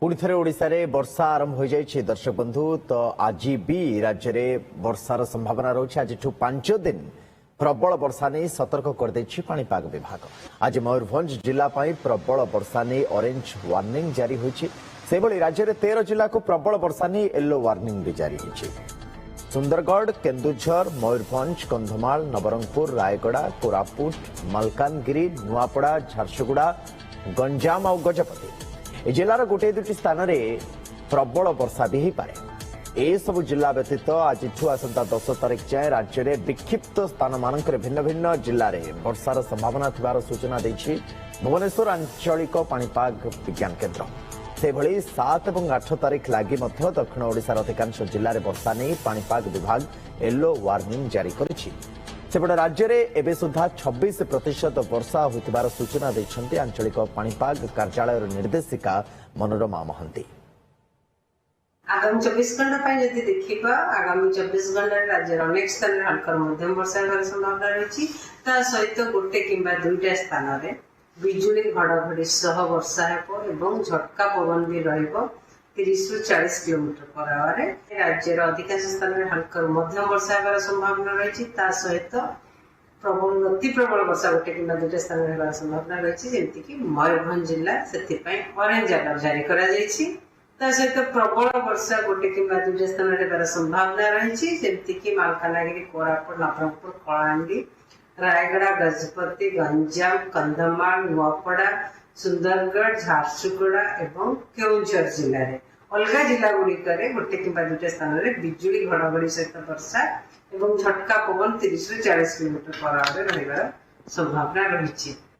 पुणी थे ओडिशा रे वर्षा आरंभ हो जाए दर्शक बंधु तो आज भी राज्य में वर्षार संभावना रही आज 5 दिन प्रबल वर्षा नहीं सतर्क कर पाणीपाग विभाग। आज मयूरभंज जिला प्रबल वर्षा नहीं ऑरेंज वार्निंग जारी होती। राज्य में 13 जिला को प्रबल वर्षा नहीं येलो वार्निंग भी जारी होती। सुंदरगढ़, केन्दुझर, मयूरभंज, कंधमाल, नवरंगपुर, रायगड़ा, कोरापुट, मलकानगिरी, नुआपड़ा, झारसुगुड़ा, गंजाम और गजपति जिलार गोटे दुटी स्थान में प्रबल वर्षा भी हो पारे। ए सब जिला व्यतीत आज आसंता 10 तारिख जाए राज्य में विक्षिप्त स्थान मानक भिन्न भिन्न जिले में वर्षार संभावना थिबार सूचना देछि भुवनेश्वर आंचलिक पाणीपाग विज्ञान केन्द्र। से 7 और 8 तारिख लगी दक्षिण ओडिशार अधिकांश जिले में वर्षा नहीं पाणीपाग विभाग येलो वार्निंग जारी करिछि। सेपटे राज्य में एवं सुधा 26% वर्षा होतिबार सूचना देछन्ति आंचलिक पाणीपाग कार्यालय निर्देशिका मनोरमा महंती। आगामी 24 घंटा जदि देखा आगामी 24 घंटा राज्य अनेक स्थान में हल्का मध्यम वर्षा होगार संभावना रही सहित गोटे किंबा दुईटा स्थान में बिजुली घड़घड़ी सह वर्षा एवं झटका पवन भी रहिबो 30 ରୁ 40 किलोमीटर पर आवर। राज्यर अधिकांश स्थान में हल्का मध्यम वर्षा होगार संभावना रही सहित प्रबल अति प्रबल वर्षा गोटे कि दुईटा स्थान में होगार संभावना रही जमीक मयूरभंज जिला से ऑरेंज अलर्ट जारी करा सहित प्रबल वर्षा गोटे कि दुईटा स्थान में होगार संभावना रही जमीक मालकानगिरी, कोरापुट, नवरंगपुर, कलाहांडी, रायगड़ा, गजपति, गंजाम, कंधमाल, नुआपड़ा, सुंदरगढ़, झारसुगुड़ा एवं केन्दुझर जिले में अलग जिला गुड़िक गोटे कि दुईटा स्थान में बिजुली घड़घड़ी सहित वर्षा एवं झटका पवन 30 ରୁ 40 किलोमीटर पर आवर रही संभावना रही।